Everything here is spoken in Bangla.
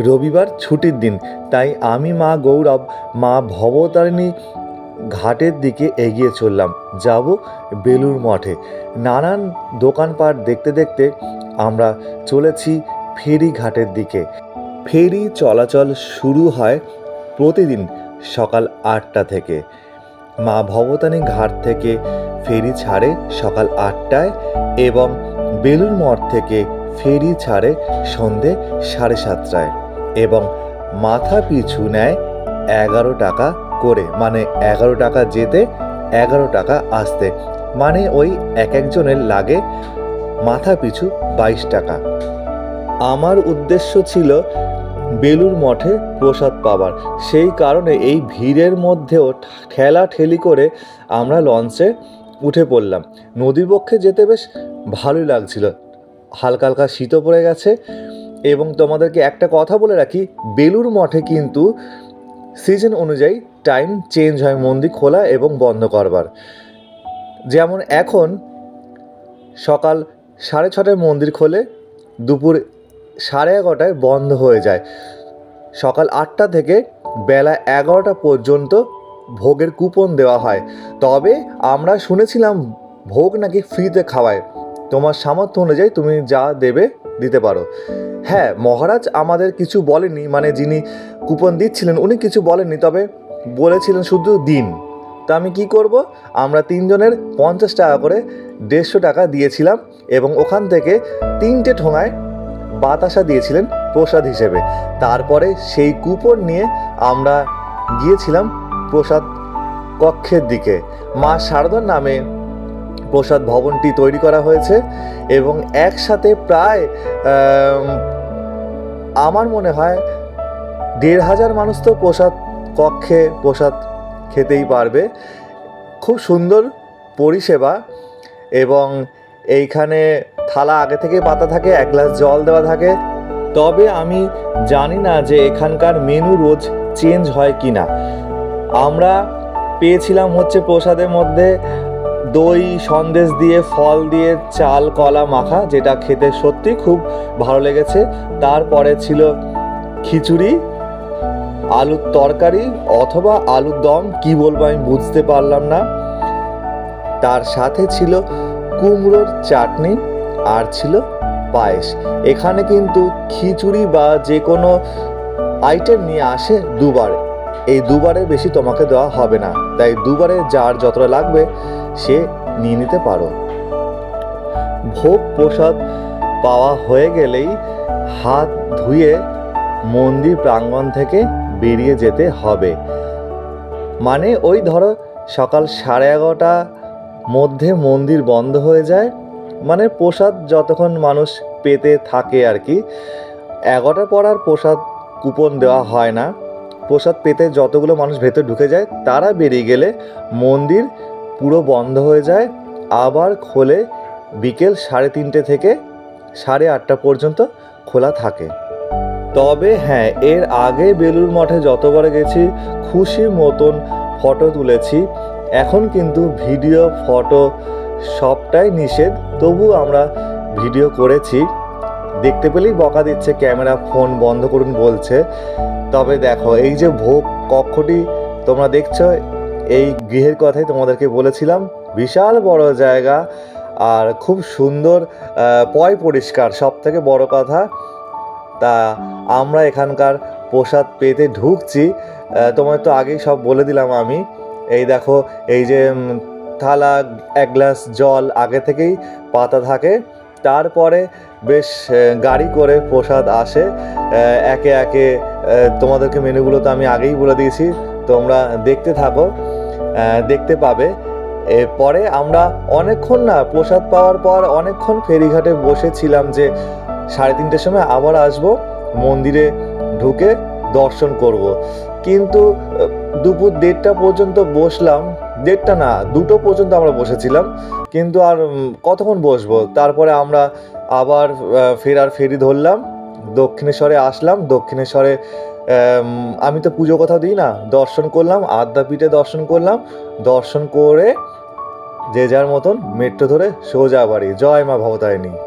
রবিবার ছুটির দিন, তাই আমি মা গৌরব মা ভবতারিণী ঘাটের দিকে এগিয়ে চললাম। যাব বেলুড় মঠে। নানান দোকানপাট দেখতে দেখতে আমরা চলেছি ফেরি ঘাটের দিকে। ফেরি চলাচল শুরু হয় প্রতিদিন সকাল 8টা থেকে। মা ভবতারিণী ঘাট থেকে ফেরি ছাড়ে সকাল 8টায় এবং বেলুড় মঠ থেকে ফেরি ছাড়ে সন্ধে 7:30টায় এবং মাথা পিছু নেয় 11 টাকা করে, মানে 11 টাকা যেতে 11 টাকা আসতে, মানে ওই এক একজনের লাগে মাথা পিছু 22 টাকা। আমার উদ্দেশ্য ছিল বেলুড় মঠে প্রসাদ পাবার, সেই কারণে এই ভিড়ের মধ্যেও ঠেলাঠেলি করে আমরা লঞ্চে উঠে পড়লাম। নদীর পক্ষে যেতে বেশ ভালোই লাগছিল, হালকা হালকা শীতও পড়ে গেছে। এবং তোমাদেরকে একটা কথা বলে রাখি, বেলুড় মঠে কিন্তু সিজন অনুযায়ী টাইম চেঞ্জ হয় মন্দির খোলা এবং বন্ধ করবার। যেমন এখন সকাল 6:30টায় মন্দির খোলে, দুপুর 11:30টায় বন্ধ হয়ে যায়। সকাল 8টা থেকে বেলা 11টা পর্যন্ত ভোগের কুপন দেওয়া হয়। তবে আমরা শুনেছিলাম ভোগ নাকি ফ্রিতে খাওয়ায়, তোমার সামর্থ্য অনুযায়ী তুমি যা দেবে দিতে পারো। হ্যাঁ, মহারাজ আমাদের কিছু বলেননি, মানে যিনি কুপন দিচ্ছিলেন উনি কিছু বলেননি, তবে বলেছিলেন শুধু দিন। তা আমি কি করব, আমরা 3 জনের 50 টাকা করে 150 টাকা দিয়েছিলাম এবং ওখান থেকে 3টে ঠোঙায় বাতাসা দিয়েছিলেন প্রসাদ হিসেবে। তারপরে সেই কুপন নিয়ে আমরা গিয়েছিলাম প্রসাদ কক্ষের দিকে। মা শারদার নামে প্রসাদ ভবনটি তৈরি করা হয়েছে এবং একসাথে প্রায় আমার মনে হয় 1,500 মানুষ তো প্রসাদ কক্ষে প্রসাদ খেতেই পারবে। খুব সুন্দর পরিষেবা এবং এইখানে থালা আগে থেকে পাতা থাকে, 1 গ্লাস জল দেওয়া থাকে। তবে আমি জানি না যে এখানকার মেনু রোজ চেঞ্জ হয় কি না। আমরা পেয়েছিলাম হচ্ছে প্রসাদের মধ্যে দই সন্দেশ দিয়ে, ফল দিয়ে, চাল কলা মাখা, যেটা খেতে সত্যি খুব ভালো লেগেছে। তারপরে ছিল খিচুড়ি, আলুর তরকারি অথবা আলুর দম, কি বলবো আমি বুঝতে পারলাম না। তার সাথে ছিল কুমড়োর চাটনি আর ছিল পায়েস। এখানে কিন্তু খিচুড়ি বা যে কোনো আইটেম নিয়ে আসে দুবার, এই দুবারের বেশি তোমাকে দেওয়া হবে না, তাই দুবারে যার যতটা লাগবে সে নিয়ে নিতে পারো। ভোগ প্রসাদ পাওয়া হয়ে গেলেই হাত ধুয়ে মন্দির প্রাঙ্গণ থেকে বেরিয়ে যেতে হবে। মানে ওই ধরো সকাল 11:30টার মধ্যে মন্দির বন্ধ হয়ে যায়, মানে প্রসাদ যতক্ষণ মানুষ পেতে থাকে আর কি। 11টার পর আর প্রসাদ কুপন দেওয়া হয় না। প্রসাদ পেতে যতগুলো মানুষ ভেতর ঢুকে যায় তারা বেরিয়ে গেলে মন্দির পুরো বন্ধ হয়ে যায়, আবার খোলে বিকেল 3:30 থেকে 8:30 পর্যন্ত খোলা থাকে। তবে হ্যাঁ, এর আগে বেলুড় মঠে যতবার গেছি খুশি মতন ফটো তুলেছি। এখন কিন্তু ভিডিও ফটো সবটাই নিষেধ, তবু আমরা ভিডিও করেছি। দেখতে পেলেই বকা দিচ্ছে, ক্যামেরা ফোন বন্ধ করুন বলছে। তবে দেখো, এই যে ভোগ কক্ষটি তোমরা দেখছো, এই গৃহের কথাই তোমাদেরকে বলেছিলাম। বিশাল বড় জায়গা আর খুব সুন্দর, পয় পরিষ্কার, সব থেকে বড় কথা। তা আমরা এখানকার প্রসাদ পেতে ঢুকছি। তোমার তো আগেই সব বলে দিলাম আমি। এই দেখো, এই যে থালা, 1 গ্লাস জল আগে থেকেই পাতা থাকে। তারপরে বেশ গাড়ি করে প্রসাদ আসে একে একে। তোমাদেরকে মেনুগুলো তো আমি আগেই বলে দিয়েছি, তোমরা দেখতে থাকো, দেখতে পাবে। এরপরে আমরা অনেকক্ষণ না, প্রসাদ পাওয়ার পর অনেকক্ষণ ফেরিঘাটে বসেছিলাম যে 3:30টার সময় আবার আসবো, মন্দিরে ঢুকে দর্শন করব। কিন্তু দুপুর 1:30টা পর্যন্ত বসলাম, 1:30 না 2টো পর্যন্ত আমরা বসেছিলাম, কিন্তু আর কতক্ষণ বসবো। তারপরে আমরা আবার ফেরি ধরলাম, দক্ষিণেশ্বরে আসলাম। দক্ষিণেশ্বরে আমি তো পুজো কোথাও দিই না, দর্শন করলাম, আদ্যাপীঠে দর্শন করলাম। দর্শন করে যে যার মতন মেট্রো ধরে সোজা বাড়ি। জয় মা ভবতারিণী।